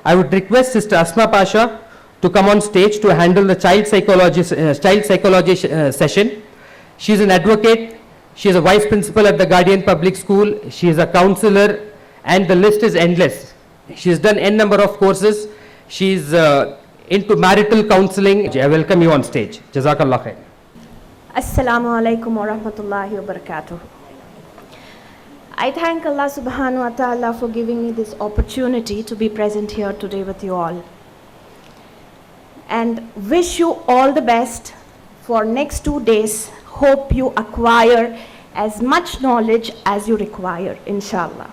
I would request Sister Asma Pasha to come on stage to handle the child psychology session. She is an advocate, she is a vice principal at the Guardian Public School, she is a counselor, and the list is endless. She has done n number of courses. She is into marital counseling. I welcome you on stage. Jazakallah khair. Assalamu alaikum wa rahmatullahi wa barakatuh. I thank Allah subhanahu wa ta'ala for giving me this opportunity to be present here today with you all. And wish you all the best for next 2 days. Hope you acquire as much knowledge as you require, inshallah.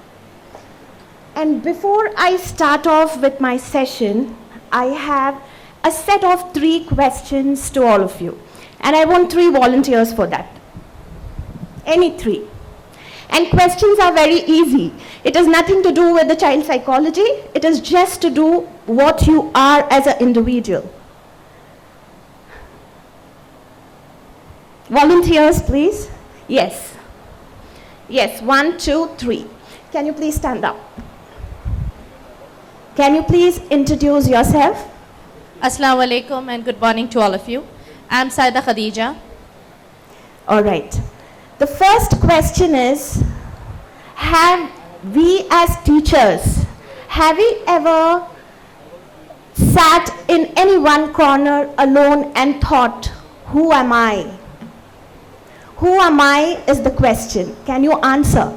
And before I start off with my session, I have a set of 3 questions to all of you. And I want 3 volunteers for that. Any 3. And questions are very easy. It has nothing to do with the child psychology. It is just to do what you are as an individual. Volunteers, please. Yes. Yes, 1, 2, 3. Can you please stand up? Can you please introduce yourself? Assalamu alaikum and good morning to all of you. I'm Saida Khadija. All right. The first question is, have we as teachers, have we ever sat in any one corner alone and thought, who am I? Who am I is the question. Can you answer?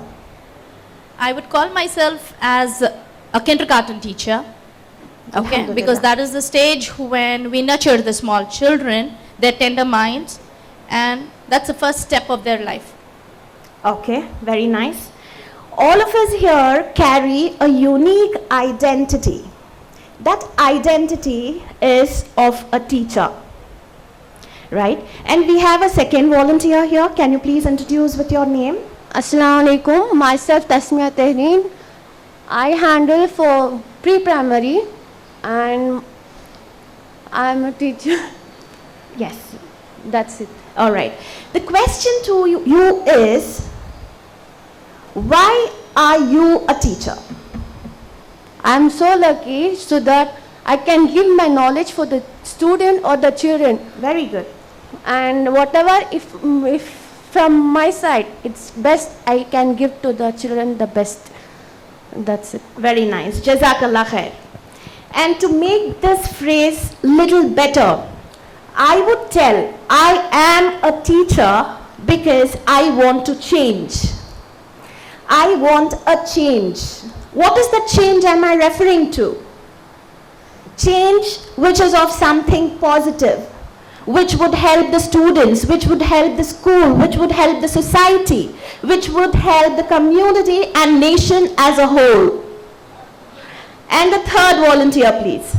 I would call myself as a kindergarten teacher. Okay, because that is the stage when we nurture the small children, their tender minds, and that's the first step of their life. Okay, very nice. All of us here carry a unique identity. That identity is of a teacher, right? And we have a second volunteer here. Can you please introduce with your name? Assalamu alaikum. Myself Tasmia Tehrin. I handle for pre-primary and I'm a teacher. Yes. That's it. All right. The question to you is, why are you a teacher? I'm so lucky so that I can give my knowledge for the student or the children. Very good. And whatever, if from my side, it's best I can give to the children the best. That's it. Very nice. Jazakallah khair. And to make this phrase little better, I would tell, I am a teacher because I want to change. I want a change. What is the change am I referring to? Change which is of something positive, which would help the students, which would help the school, which would help the society, which would help the community and nation as a whole. And the third volunteer, please.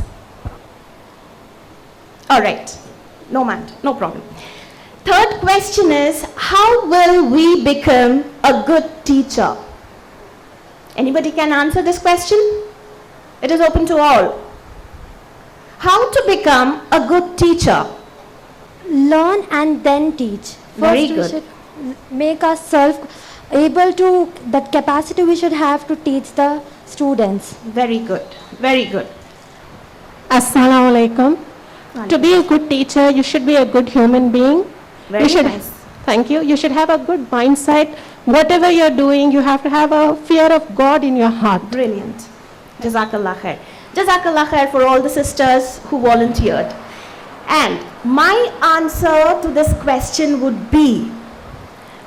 All right. No matter, no problem. Third question is, how will we become a good teacher? Anybody can answer this question? It is open to all. How to become a good teacher? Learn and then teach. Very First, good. we should make ourselves able to, that capacity we should have to teach the students. Very good. Very good. Assalamu alaikum. To be a good teacher, you should be a good human being. Very nice. Thank you. You should have a good mindset. Whatever you're doing, you have to have a fear of God in your heart. Brilliant. Jazakallah khair. Jazakallah khair for all the sisters who volunteered. And my answer to this question would be,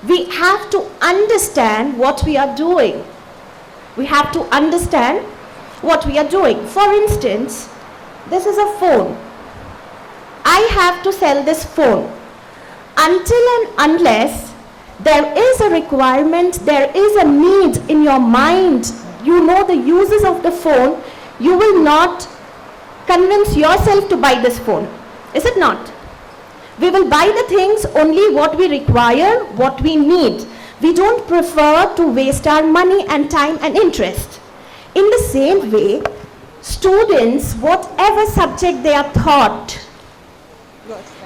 we have to understand what we are doing. We have to understand what we are doing. For instance, this is a phone. I have to sell this phone. Until and unless there is a requirement, there is a need in your mind, you know the uses of the phone, you will not convince yourself to buy this phone. Is it not? We will buy the things only what we require, what we need. We don't prefer to waste our money and time and interest. In the same way, students, whatever subject they are taught,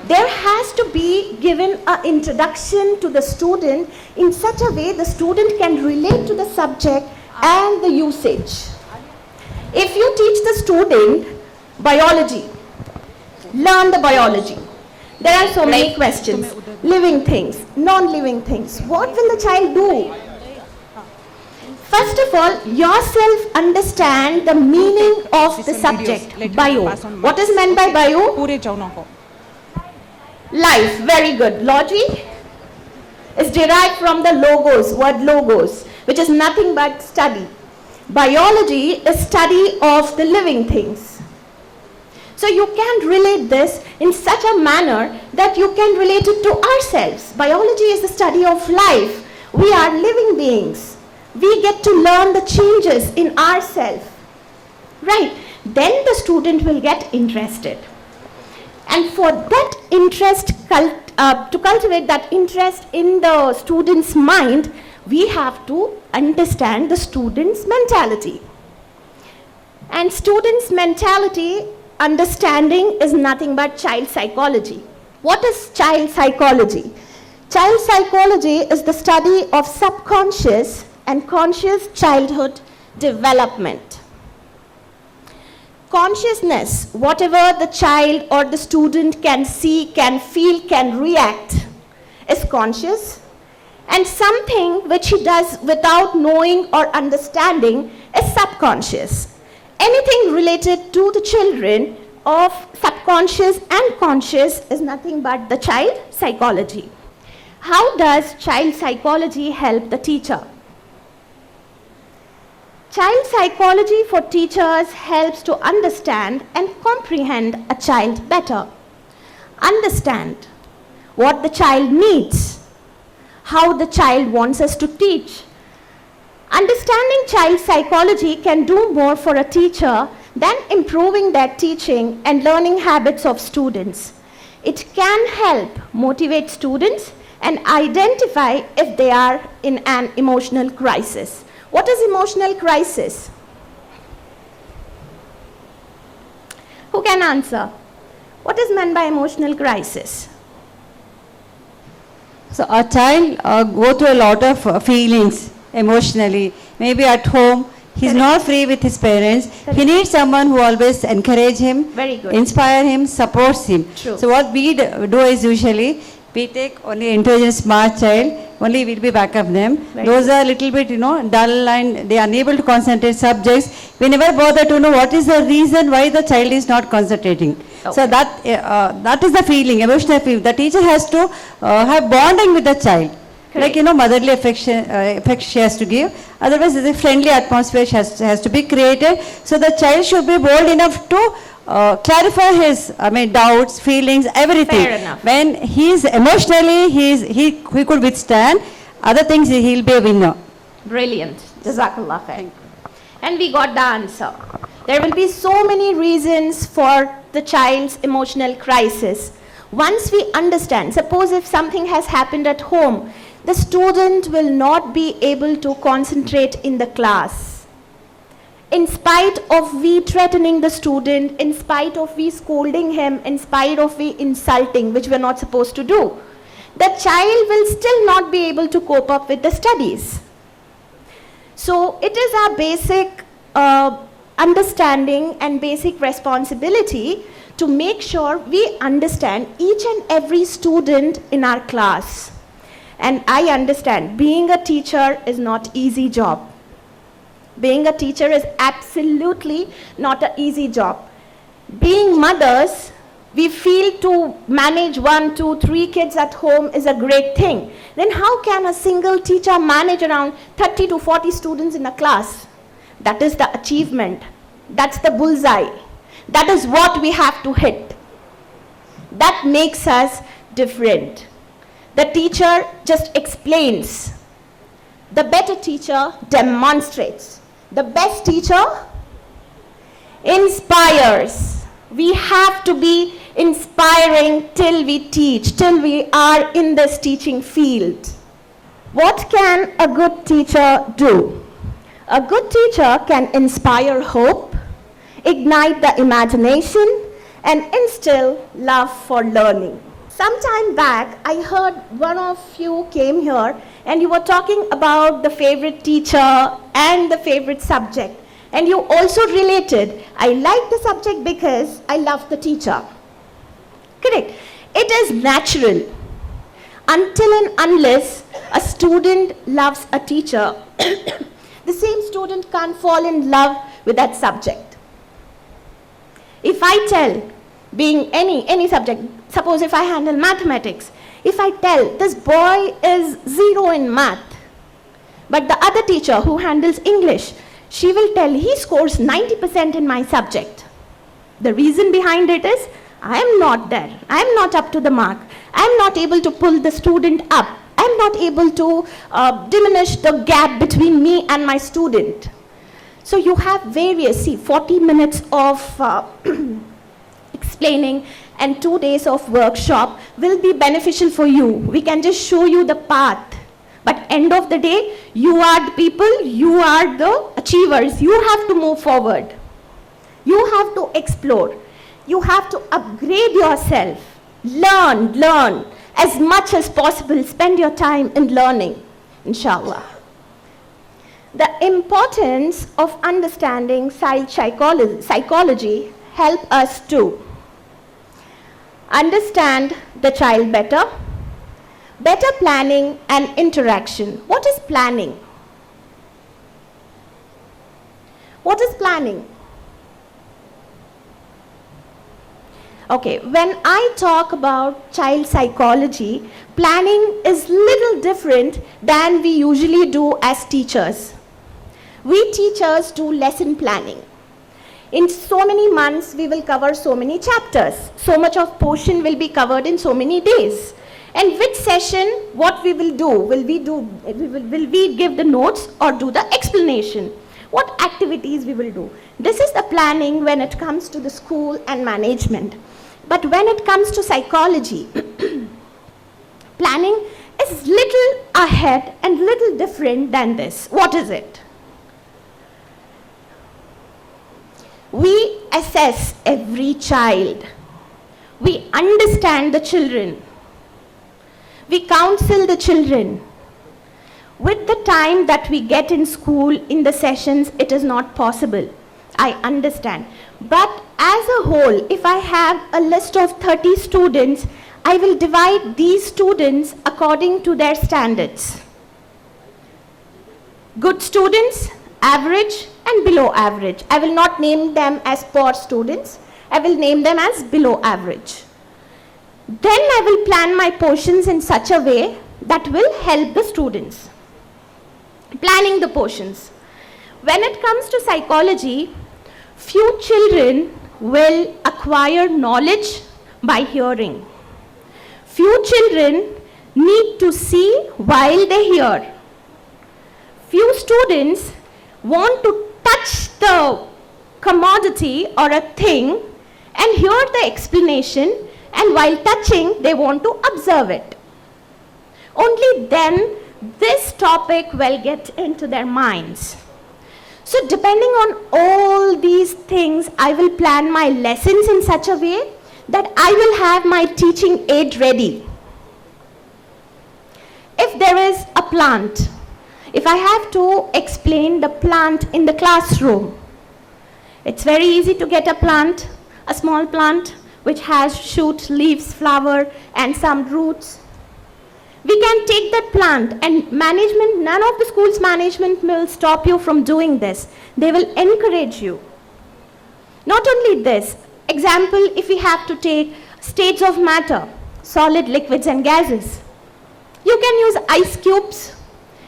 there has to be given an introduction to the student in such a way the student can relate to the subject and the usage. If you teach the student biology, learn the biology. There are so many questions. Living things, non-living things. What will the child do? First of all, yourself understand the meaning of the subject, bio. What is meant by bio? Life, very good. Logic is derived from the logos, word logos, which is nothing but study. Biology is study of the living things. So you can relate this in such a manner that you can relate it to ourselves. Biology is the study of life. We are living beings. We get to learn the changes in ourselves. Right? Then the student will get interested. And for that interest, to cultivate that interest in the student's mind, we have to understand the student's mentality. And student's mentality understanding is nothing but child psychology. What is child psychology? Child psychology is the study of subconscious and conscious childhood development. Consciousness, whatever the child or the student can see, can feel, can react, is conscious. And something which he does without knowing or understanding is subconscious. Anything related to the children of subconscious and conscious is nothing but the child psychology. How does child psychology help the teacher? Child psychology for teachers helps to understand and comprehend a child better. Understand what the child needs, how the child wants us to teach. Understanding child psychology can do more for a teacher than improving their teaching and learning habits of students. It can help motivate students and identify if they are in an emotional crisis. What is emotional crisis? Who can answer? What is meant by emotional crisis? So a child go through a lot of feelings emotionally. Maybe at home, he's not free with his parents. He needs someone who always encourage him, Very good. inspire him, supports him. True. So what we do is usually, we take only intelligent, smart child, only we'll be back of them. Those are a little bit, dull and they are unable to concentrate subjects. We never bother to know what is the reason why the child is not concentrating. Okay. So that is the feeling, emotional feeling. The teacher has to have bonding with the child. Correct. Like, motherly affection she has to give. Otherwise, there's a friendly atmosphere has to be created. So the child should be bold enough to clarify his, doubts, feelings, everything. Fair enough. When he's emotionally, he could withstand. Other things, he'll be a winner. Brilliant. Jazakallah khair. And we got the answer. There will be so many reasons for the child's emotional crisis. Once we understand, suppose if something has happened at home, the student will not be able to concentrate in the class. In spite of we threatening the student, in spite of we scolding him, in spite of we insulting, which we're not supposed to do, the child will still not be able to cope up with the studies. So it is our basic understanding and basic responsibility to make sure we understand each and every student in our class. And I understand being a teacher is not easy job. Being a teacher is absolutely not an easy job. Being mothers, we feel to manage 1, 2, 3 kids at home is a great thing. Then how can a single teacher manage around 30 to 40 students in a class? That is the achievement. That's the bullseye. That is what we have to hit. That makes us different. The teacher just explains. The better teacher demonstrates. The best teacher inspires. We have to be inspiring till we teach, till we are in this teaching field. What can a good teacher do? A good teacher can inspire hope, ignite the imagination, and instill love for learning. Some time back, I heard one of you came here and you were talking about the favorite teacher and the favorite subject. And you also related, I like the subject because I love the teacher. Correct. It is natural. Until and unless a student loves a teacher, the same student can't fall in love with that subject. If I tell, being any subject, suppose if I handle mathematics, if I tell this boy is 0 in math, but the other teacher who handles English, she will tell he scores 90% in my subject. The reason behind it is, I am not there. I am not up to the mark. I am not able to pull the student up. I am not able to diminish the gap between me and my student. So you have various, 40 minutes of explaining and 2 days of workshop will be beneficial for you. We can just show you the path. But end of the day, you are the people, you are the achievers. You have to move forward. You have to explore. You have to upgrade yourself. Learn as much as possible. Spend your time in learning, inshallah. The importance of understanding child psychology help us to understand the child better planning and interaction. What is planning? What is planning? Okay, when I talk about child psychology, planning is little different than we usually do as teachers. We teachers do lesson planning. In so many months, we will cover so many chapters. So much of portion will be covered in so many days. And which session, what we will do? Will we give the notes or do the explanation? What activities we will do? This is the planning when it comes to the school and management. But when it comes to psychology, planning is little ahead and little different than this. What is it? We assess every child. We understand the children. We counsel the children. With the time that we get in school, in the sessions, it is not possible. I understand. But as a whole, if I have a list of 30 students, I will divide these students according to their standards. Good students, average, and below average. I will not name them as poor students. I will name them as below average. Then I will plan my portions in such a way that will help the students. Planning the portions. When it comes to psychology, few children will acquire knowledge by hearing. Few children need to see while they hear. Few students want to touch the commodity or a thing and hear the explanation, and while touching they want to observe it. Only then this topic will get into their minds. So depending on all these things, I will plan my lessons in such a way that I will have my teaching aid ready. If there is a plant, if I have to explain the plant in the classroom, it's very easy to get a plant, a small plant which has shoot, leaves, flower and some roots. We can take that plant, and management, none of the school's management will stop you from doing this. They will encourage you. Not only this, example, if we have to take states of matter, solid, liquids and gases. You can use ice cubes.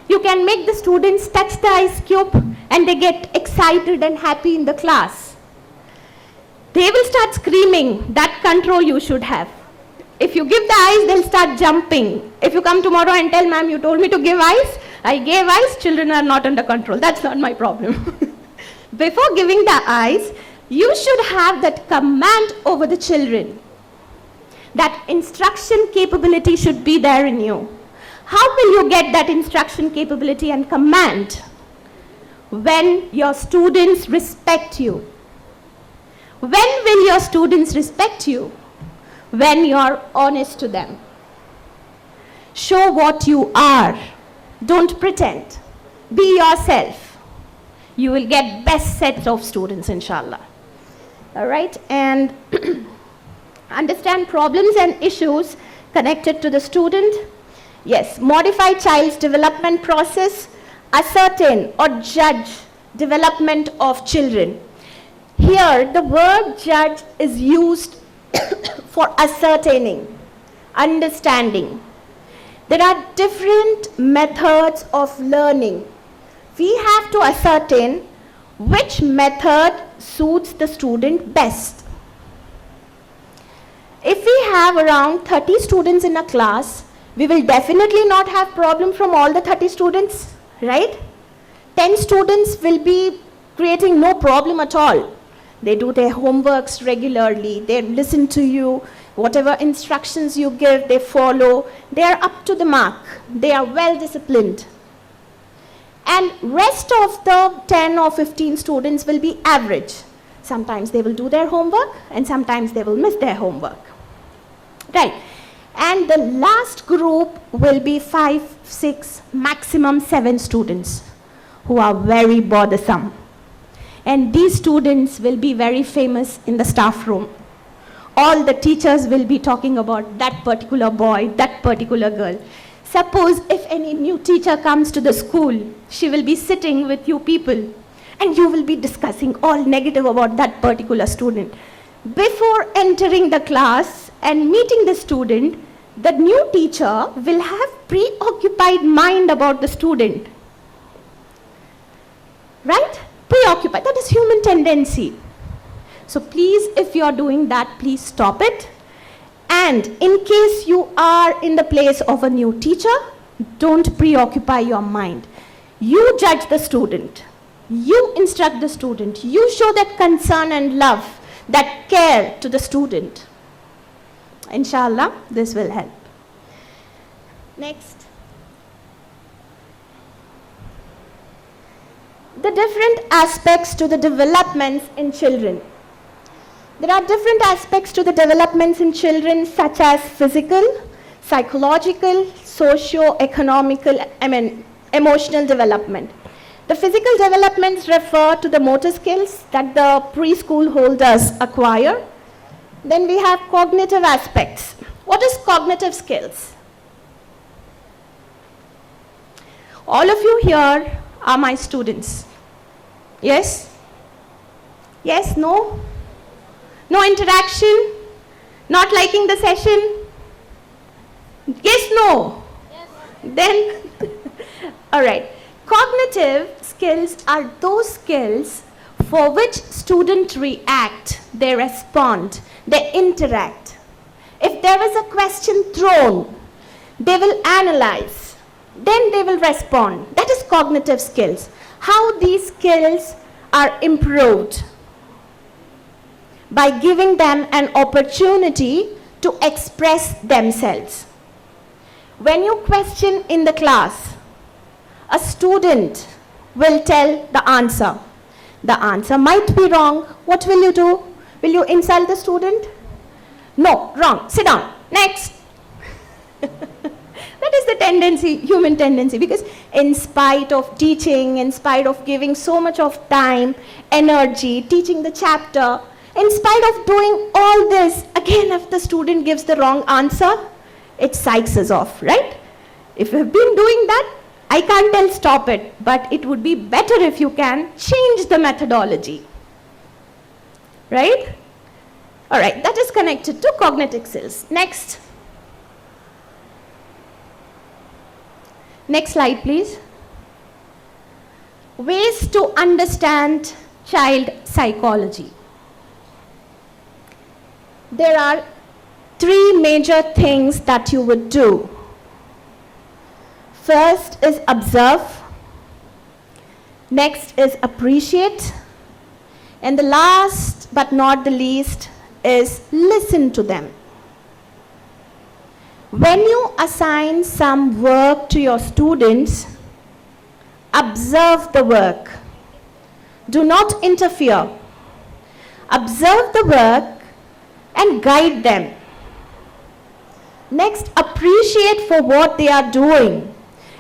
You can make the students touch the ice cube and they get excited and happy in the class. They will start screaming. That control you should have. If you give the ice, they'll start jumping. If you come tomorrow and tell, ma'am, you told me to give ice, I gave ice, children are not under control. That's not my problem. Before giving the ice, you should have that command over the children. That instruction capability should be there in you. How will you get that instruction capability and command? When your students respect you. When will your students respect you? When you are honest to them. Show what you are. Don't pretend. Be yourself. You will get best sets of students, inshallah. All right, and understand problems and issues connected to the student. Yes, modify child's development process, ascertain or judge development of children. Here, the word judge is used for ascertaining, understanding. There are different methods of learning. We have to ascertain which method suits the student best. If we have around 30 students in a class, we will definitely not have problem from all the 30 students, right? 10 students will be creating no problem at all. They do their homeworks regularly, they listen to you, whatever instructions you give, they follow, they are up to the mark, they are well disciplined. And rest of the 10 or 15 students will be average. Sometimes they will do their homework and sometimes they will miss their homework. Right. And the last group will be 5, 6, maximum 7 students who are very bothersome. And these students will be very famous in the staff room. All the teachers will be talking about that particular boy, that particular girl. Suppose if any new teacher comes to the school, she will be sitting with you people and you will be discussing all negative about that particular student. Before entering the class and meeting the student, the new teacher will have preoccupied mind about the student. Right? Preoccupied. That is human tendency. So please, if you are doing that, please stop it. And in case you are in the place of a new teacher, don't preoccupy your mind. You judge the student. You instruct the student. You show that concern and love, that care to the student. Inshallah, this will help. Next. The different aspects to the developments in children. There are different aspects to the developments in children such as physical, psychological, socio-economical, emotional development. The physical developments refer to the motor skills that the preschool holders acquire. Then we have cognitive aspects. What is cognitive skills? All of you here are my students. Yes? Yes? No? No interaction? Not liking the session? Yes? No? Yes. Then, all right. Cognitive skills are those skills for which students react, they respond, they interact. If there is a question thrown, they will analyze, then they will respond. That is cognitive skills. How these skills are improved? By giving them an opportunity to express themselves. When you question in the class, a student will tell the answer. The answer might be wrong. What will you do? Will you insult the student? No, wrong. Sit down. Next. That is the tendency, human tendency, because in spite of teaching, in spite of giving so much of time, energy, teaching the chapter, in spite of doing all this, again if the student gives the wrong answer, it psychs us off, right? If you have been doing that, I can't tell stop it, but it would be better if you can change the methodology, right? All right, that is connected to cognitive skills. Next. Next slide, please. Ways to understand child psychology. There are 3 major things that you would do. First is observe. Next is appreciate. And the last but not the least is listen to them. When you assign some work to your students, observe the work. Do not interfere. Observe the work and guide them. Next, appreciate for what they are doing.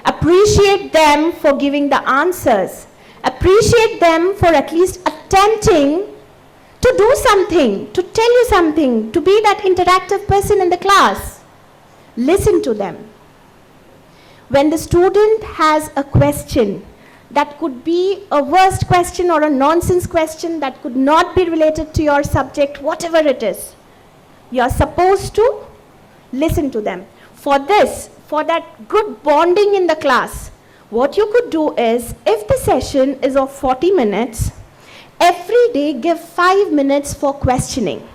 Appreciate them for giving the answers. Appreciate them for at least attempting to do something, to tell you something, to be that interactive person in the class. Listen to them. When the student has a question that could be a worst question or a nonsense question that could not be related to your subject, whatever it is, you're supposed to listen to them. For this, for that good bonding in the class, what you could do is, if the session is of 40 minutes, every day give 5 minutes for questioning.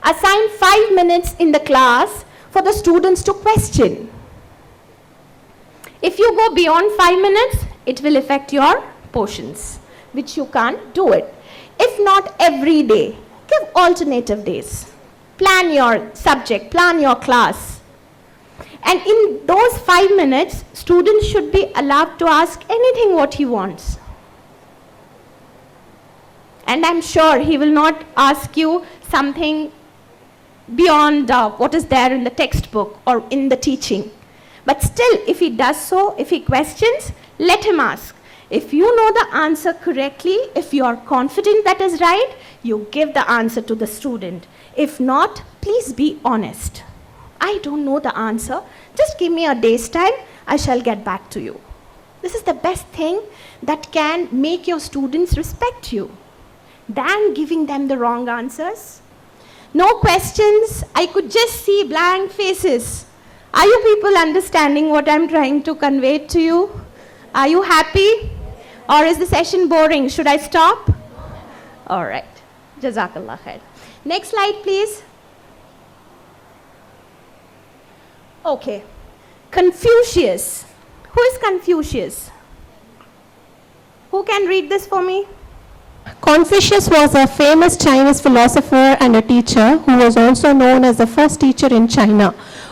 Assign 5 minutes in the class for the students to question. If you go beyond 5 minutes, it will affect your portions, which you can't do it. If not every day, give alternative days. Plan your subject, plan your class. And in those 5 minutes, students should be allowed to ask anything what he wants. And I'm sure he will not ask you something beyond what is there in the textbook or in the teaching. But still, if he does so, if he questions, let him ask. If you know the answer correctly, if you are confident that is right, you give the answer to the student. If not, please be honest. I don't know the answer. Just give me a day's time. I shall get back to you. This is the best thing that can make your students respect you than giving them the wrong answers. No questions. I could just see blank faces. Are you people understanding what I'm trying to convey to you? Are you happy? Or is the session boring? Should I stop? All right. Jazakallah khair. Next slide, please. Okay. Confucius. Who is Confucius? Who can read this for me? Confucius was a famous Chinese philosopher and a teacher who was also known as the first teacher in China,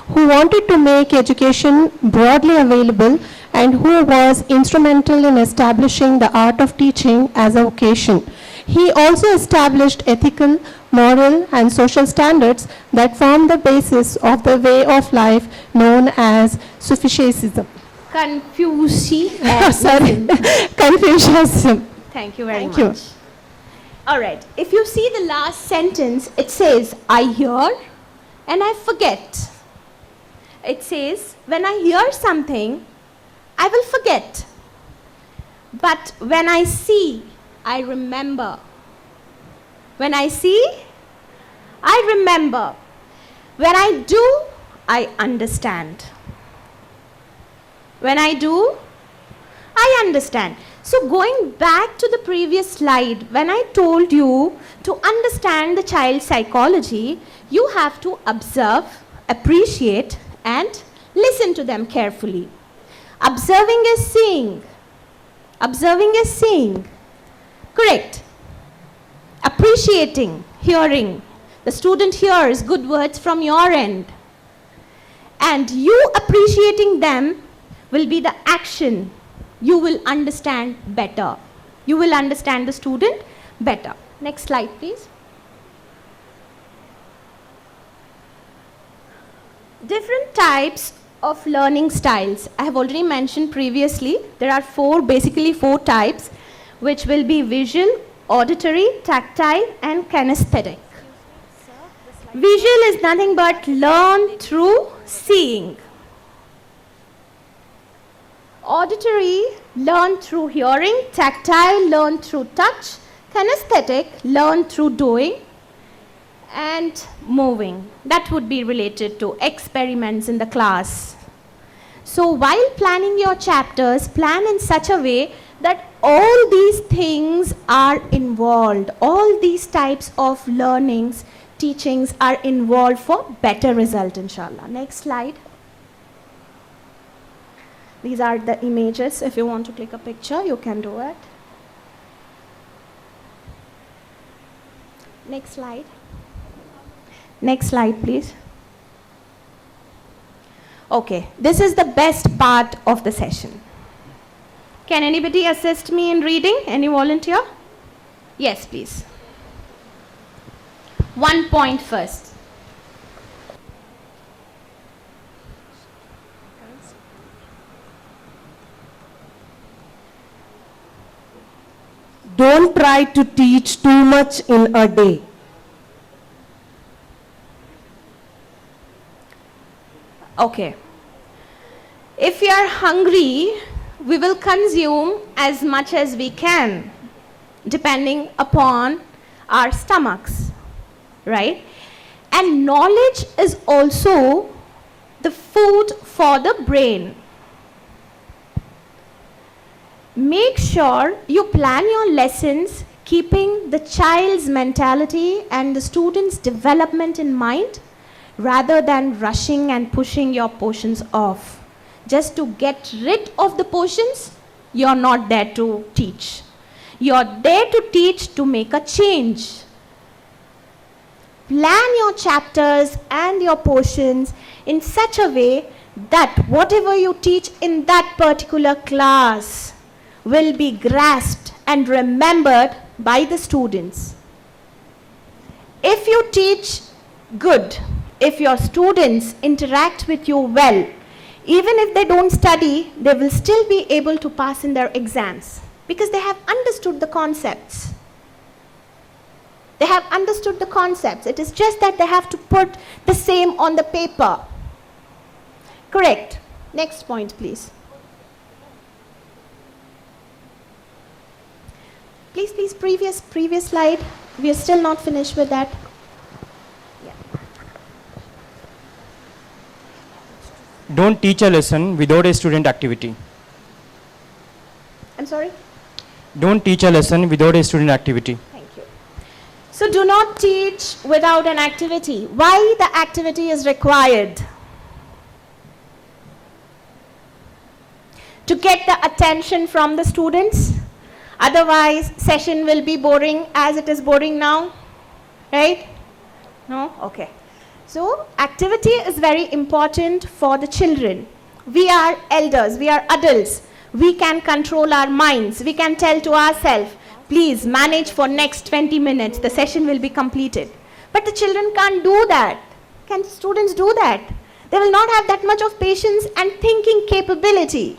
who wanted to make education broadly available and who was instrumental in establishing the art of teaching as a vocation. He also established ethical, moral, and social standards that form the basis of the way of life known as Sufism. Confucianism. Confucianism. Thank you very Thank you. much. All right. If you see the last sentence, it says, I hear and I forget. It says, when I hear something, I will forget. But when I see, I remember. When I see, I remember. When I do, I understand. When I do, I understand. So going back to the previous slide, when I told you to understand the child's psychology, you have to observe, appreciate, and listen to them carefully. Observing is seeing. Observing is seeing. Correct. Appreciating, hearing. The student hears good words from your end. And you appreciating them will be the action. You will understand better. You will understand the student better. Next slide, please. Different types of learning styles. I have already mentioned previously, there are basically four types, which will be visual, auditory, tactile, and kinesthetic. Visual is nothing but learn through seeing. Auditory, learn through hearing. Tactile, learn through touch. Kinesthetic, learn through doing. And moving. That would be related to experiments in the class. So while planning your chapters, plan in such a way that all these things are involved. All these types of learnings, teachings are involved for better result, inshallah. Next slide. These are the images. If you want to click a picture, you can do it. Next slide. Next slide, please. Okay, this is the best part of the session. Can anybody assist me in reading? Any volunteer? Yes, please. 1 point first. don't try to teach too much in a day. Okay. If we are hungry, we will consume as much as we can, depending upon our stomachs, right? And knowledge is also the food for the brain. Make sure you plan your lessons keeping the child's mentality and the student's development in mind, rather than rushing and pushing your portions off. Just to get rid of the portions, you're not there to teach. You're there to teach to make a change. Plan your chapters and your portions in such a way that whatever you teach in that particular class will be grasped and remembered by the students. If you teach good, if your students interact with you well, even if they don't study, they will still be able to pass in their exams because they have understood the concepts. They have understood the concepts. It is just that they have to put the same on the paper. Correct. Next point, please. Please, previous slide. We are still not finished with that. Don't teach a lesson without a student activity. I'm sorry? Don't teach a lesson without a student activity. Thank you. So do not teach without an activity. Why the activity is required? To get the attention from the students. Otherwise, session will be boring as it is boring now. Right? No? Okay. So, activity is very important for the children. We are elders, we are adults. We can control our minds. We can tell to ourselves, please manage for next 20 minutes, the session will be completed. But the children can't do that. Can students do that? They will not have that much of patience and thinking capability.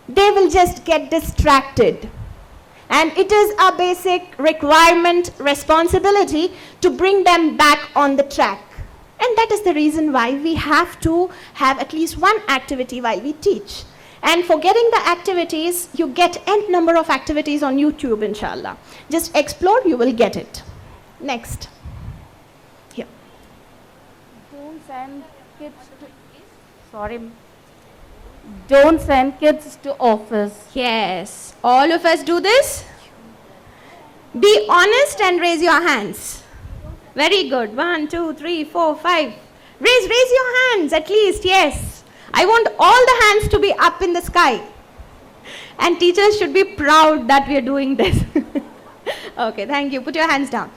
They will just get distracted. And it is a basic requirement, responsibility to bring them back on the track. And that is the reason why we have to have at least one activity while we teach. And for getting the activities, you get n number of activities on YouTube, inshallah. Just explore, you will get it. Next. Here. Don't send kids to, sorry. Don't send kids to office. Yes. All of us do this. Be honest and raise your hands. Very good. 1, 2, 3, 4, 5. Raise your hands at least, yes. I want all the hands to be up in the sky. And teachers should be proud that we are doing this. Okay, thank you. Put your hands down.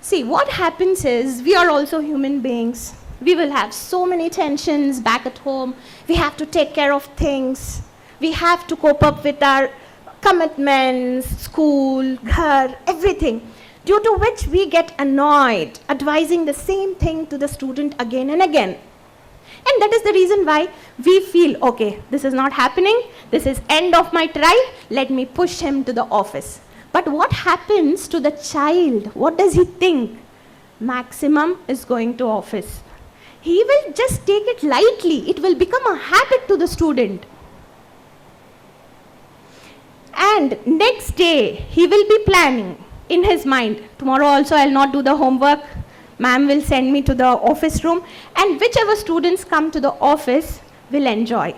See, what happens is, we are also human beings. We will have so many tensions back at home. We have to take care of things. We have to cope up with our commitments, school, ghar, everything. Due to which we get annoyed, advising the same thing to the student again and again. And that is the reason why we feel, okay, this is not happening, this is end of my trial, let me push him to the office. But what happens to the child? What does he think? Maximum is going to office. He will just take it lightly. It will become a habit to the student. And next day, he will be planning in his mind, tomorrow also I'll not do the homework, ma'am will send me to the office room, and whichever students come to the office will enjoy.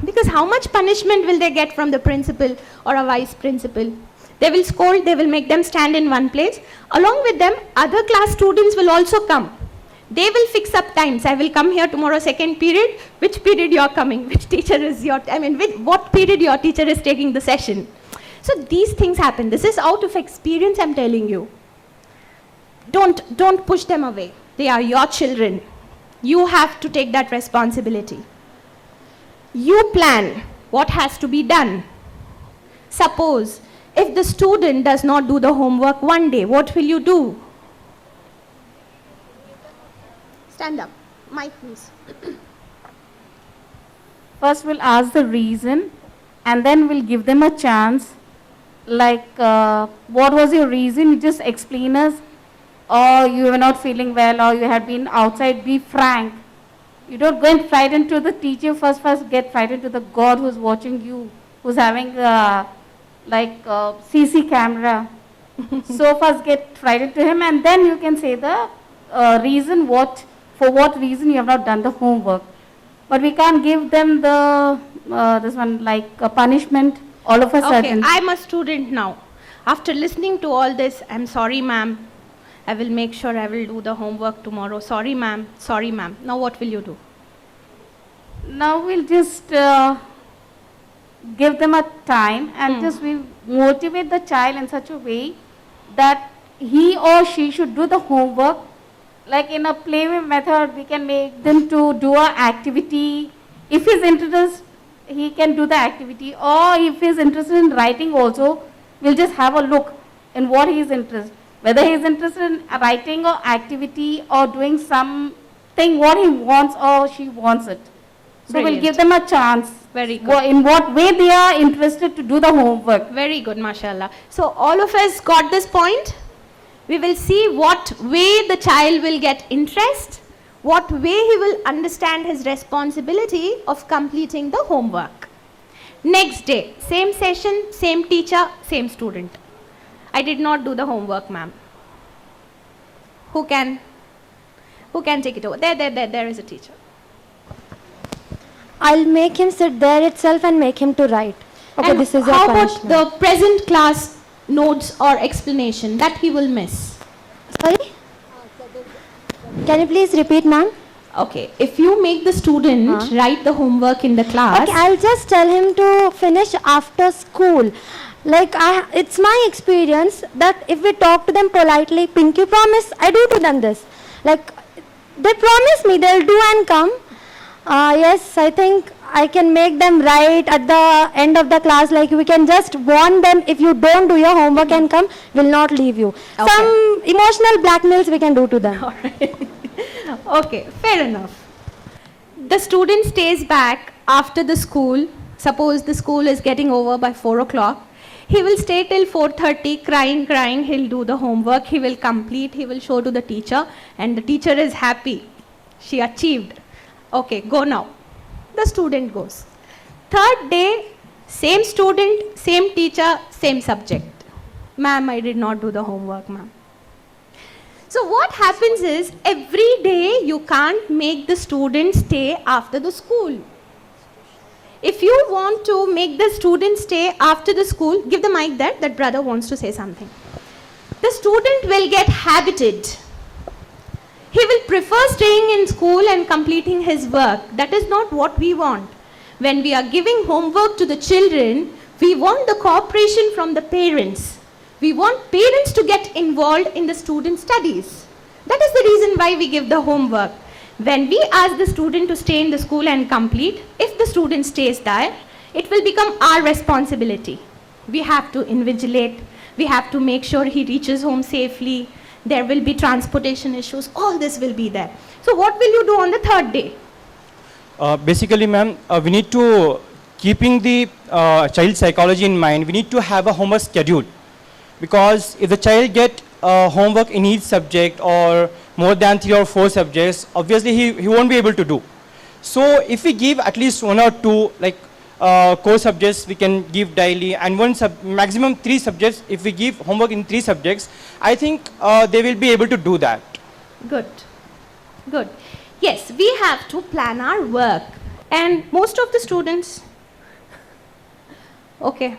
Because how much punishment will they get from the principal or a vice principal? They will scold, they will make them stand in one place. Along with them, other class students will also come. They will fix up times. I will come here tomorrow, second period. Which period you are coming? Which teacher is your, what period your teacher is taking the session? So these things happen. This is out of experience, I'm telling you. Don't push them away. They are your children. You have to take that responsibility. You plan what has to be done. Suppose if the student does not do the homework one day, what will you do? Stand up. Mic, please. First we'll ask the reason and then we'll give them a chance like, what was your reason? You just explain us, or you were not feeling well, or you had been outside. Be frank. You don't go and frighten to the teacher first. First, get frightened to the God who's watching you, who's having CC camera. So first get frightened to him, and then you can say the reason for what reason you have not done the homework. But we can't give them the this one like a punishment all of a Okay, sudden. I'm a student now. After listening to all this, I'm sorry, ma'am. I will make sure I will do the homework tomorrow. Sorry, ma'am. Sorry, ma'am. Now what will you do? Now we'll just give them a time and just we motivate the child in such a way that he or she should do the homework. Like in a play method, we can make them to do an activity. If he's interested, he can do the activity. Or if he's interested in writing also, we'll just have a look in what he is interested. Whether he is interested in writing or activity or doing something what he wants or she wants it. So we'll give them a chance. Very good. In what way they are interested to do the homework. Very good, mashallah. So all of us got this point? We will see what way the child will get interest, what way he will understand his responsibility of completing the homework. Next day, same session, same teacher, same student. I did not do the homework, ma'am. Who can take it over? There is a teacher. I'll make him sit there itself and make him to write. Okay, And this is your how about punishment. the present class notes or explanation that he will miss? Sorry? Can you please repeat, ma'am? Okay, if you make the student write the homework in the class. Okay, I'll just tell him to finish after school. Like, it's my experience that if we talk to them politely, Pinky promise, I do to them this. Like, they promise me they'll do and come. Yes, I think I can make them write at the end of the class. Like, we can just warn them, if you don't do your homework and come, we'll not leave you. Okay. Some emotional blackmails we can do to them. Okay, fair enough. The student stays back after the school. Suppose the school is getting over by 4 o'clock. He will stay till 4:30 crying. He'll do the homework. He will complete. He will show to the teacher. And the teacher is happy. She achieved. Okay, go now. The student goes. Third day, same student, same teacher, same subject. Ma'am, I did not do the homework, ma'am. So what happens is, every day you can't make the student stay after the school. If you want to make the student stay after the school, give the mic there, that brother wants to say something. The student will get habited. He will prefer staying in school and completing his work. That is not what we want. When we are giving homework to the children, we want the cooperation from the parents. We want parents to get involved in the student studies. That is the reason why we give the homework. When we ask the student to stay in the school and complete, if the student stays there, it will become our responsibility. We have to invigilate. We have to make sure he reaches home safely. There will be transportation issues. All this will be there. So what will you do on the third day? Basically, ma'am, we need to, keeping the child psychology in mind, we need to have a homework schedule. Because if the child get homework in each subject or more than 3 or 4 subjects, obviously he won't be able to do. So if we give at least 1 or 2 like core subjects, we can give daily, and maximum 3 subjects. If we give homework in 3 subjects, I think they will be able to do that. Good. Good. Yes, we have to plan our work. And most of the students, okay,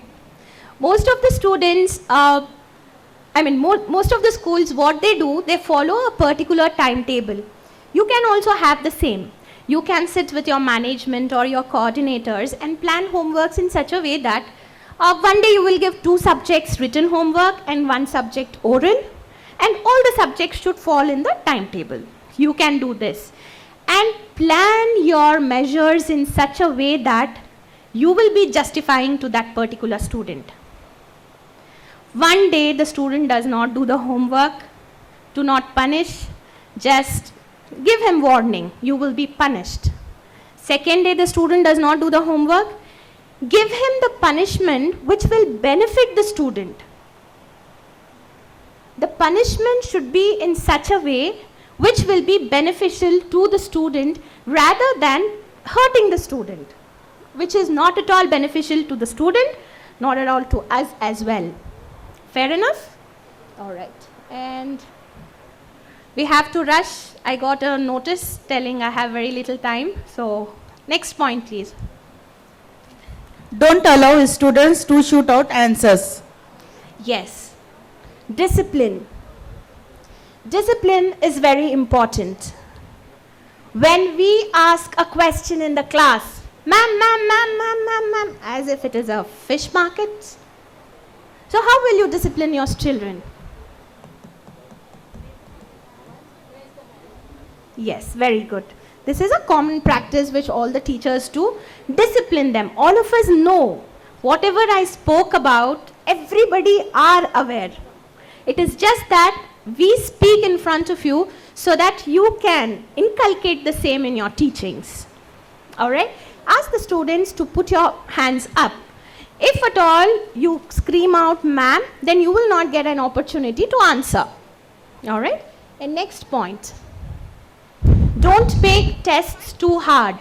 most of the students, most of the schools, what they do, they follow a particular timetable. You can also have the same. You can sit with your management or your coordinators and plan homeworks in such a way that one day you will give 2 subjects written homework and 1 subject oral, and all the subjects should fall in the timetable. You can do this. And plan your measures in such a way that you will be justifying to that particular student. One day the student does not do the homework, do not punish, just give him warning, you will be punished. Second day the student does not do the homework, Give him the punishment which will benefit the student. The punishment should be in such a way which will be beneficial to the student rather than hurting the student, which is not at all beneficial to the student, not at all to us as well. Fair enough? All right. And we have to rush. I got a notice telling I have very little time. So next point, please. Don't allow students to shoot out answers. Yes. Discipline. Discipline is very important. When we ask a question in the class, ma'am, as if it is a fish market. So how will you discipline your children? Yes, very good. This is a common practice which all the teachers do. Discipline them. All of us know whatever I spoke about, everybody are aware. It is just that we speak in front of you so that you can inculcate the same in your teachings. Alright? Ask the students to put your hands up. If at all you scream out ma'am, then you will not get an opportunity to answer. Alright? And next point. Don't make tests too hard.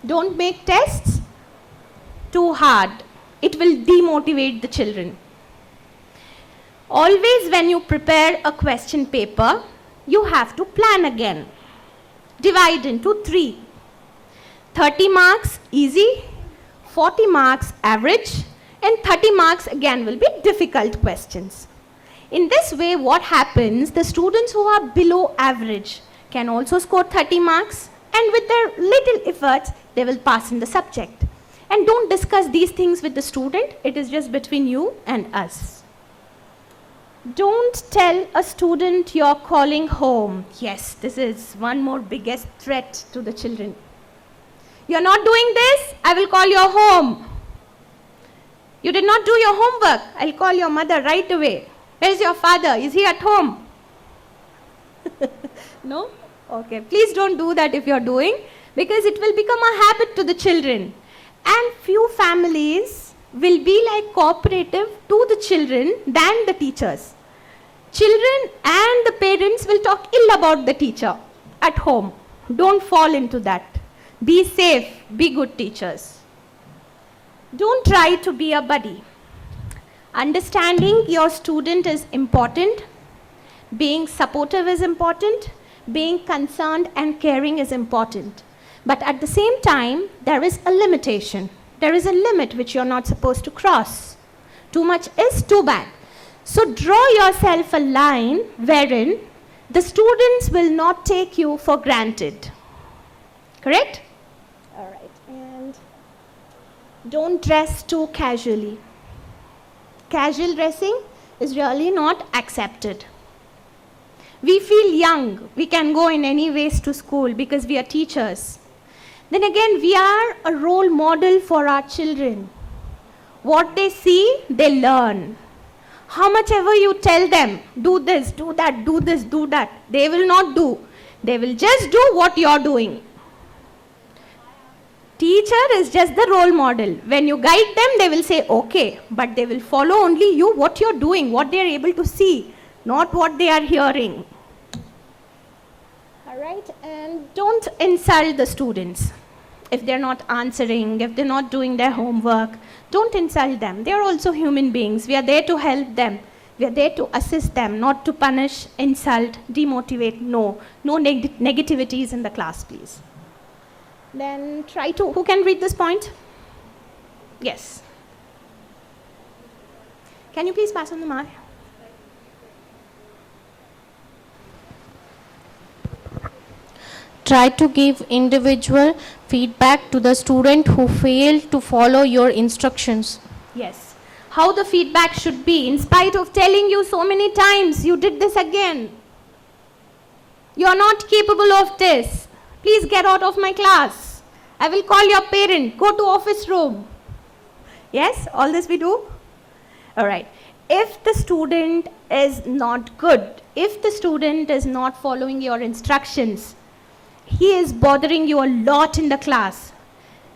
Don't make tests too hard. It will demotivate the children. Always when you prepare a question paper, you have to plan again. Divide into 3. 30 marks easy, 40 marks average, and 30 marks again will be difficult questions. In this way, what happens, the students who are below average can also score 30 marks, and with their little efforts, they will pass in the subject. And don't discuss these things with the student, it is just between you and us. Don't tell a student you're calling home. Yes, this is one more biggest threat to the children. You're not doing this, I will call you home. You did not do your homework, I'll call your mother right away. Where is your father? Is he at home? No? Okay, please don't do that if you're doing, because it will become a habit to the children. And few families will be like cooperative to the children than the teachers. Children and the parents will talk ill about the teacher at home. Don't fall into that. Be safe, be good teachers. Don't try to be a buddy. Understanding your student is important. Being supportive is important. Being concerned and caring is important. But at the same time, there is a limitation. There is a limit which you're not supposed to cross. Too much is too bad. So draw yourself a line wherein the students will not take you for granted. Correct? All right. And don't dress too casually. Casual dressing is really not accepted. We feel young. We can go in any ways to school because we are teachers. Then again, we are a role model for our children. What they see, they learn. How much ever you tell them, do this, do that, do this, do that, they will not do. They will just do what you're doing. Teacher is just the role model. When you guide them, they will say, okay, but they will follow only you, what you're doing, what they are able to see, not what they are hearing. All right, and don't insult the students. If they're not answering, if they're not doing their homework, don't insult them. They're also human beings. We are there to help them. We are there to assist them, not to punish, insult, demotivate. No negativities in the class, please. Then try to, who can read this point? Yes. Can you please pass on the mic? Try to give individual feedback to the student who failed to follow your instructions. Yes. How the feedback should be, in spite of telling you so many times, you did this again. You are not capable of this. Please get out of my class. I will call your parent. Go to office room. Yes, all this we do? All right. If the student is not good, if the student is not following your instructions, he is bothering you a lot in the class,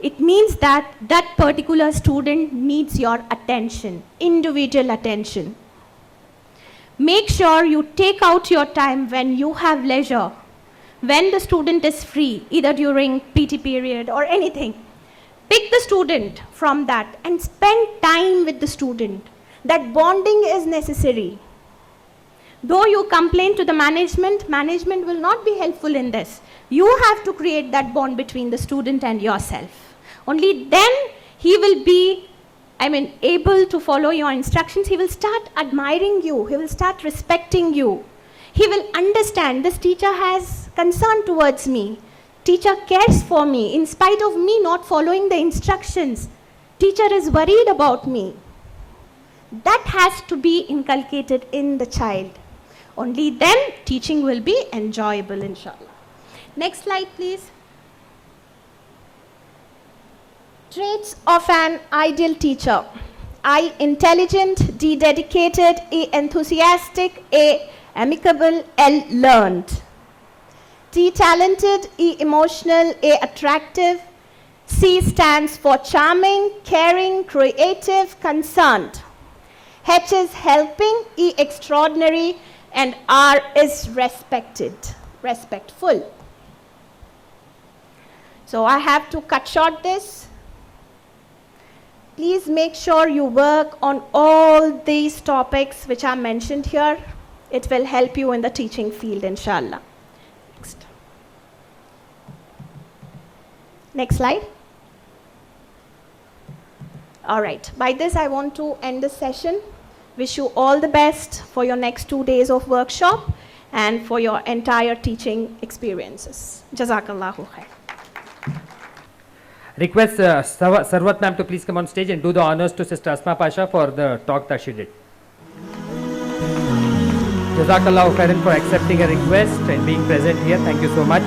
It means that that particular student needs your attention, individual attention. Make sure you take out your time when you have leisure, when the student is free, either during PT period or anything. Pick the student from that and spend time with the student. That bonding is necessary. Though you complain to the management, management will not be helpful in this. You have to create that bond between the student and yourself. Only then he will be, able to follow your instructions. He will start admiring you. He will start respecting you. He will understand this teacher has concern towards me. Teacher cares for me in spite of me not following the instructions. Teacher is worried about me. That has to be inculcated in the child. Only then teaching will be enjoyable, inshallah. Next slide, please. Traits of an ideal teacher. I, intelligent. D, dedicated. E, enthusiastic. A, amicable. L, learned. T, talented. E, emotional. A, attractive. C stands for charming, caring, creative, concerned. H is helping. E, extraordinary. And R is respected, respectful. So I have to cut short this. Please make sure you work on all these topics which are mentioned here. It will help you in the teaching field, inshallah. Next. Next slide. All right. By this, I want to end the session. Wish you all the best for your next 2 days of workshop and for your entire teaching experiences. Jazakallahu khair. Request Sarwat ma'am to please come on stage and do the honors to Sister Asma Pasha for the talk that she did. Jazakallahu khairan for accepting a request and being present here. Thank you so much.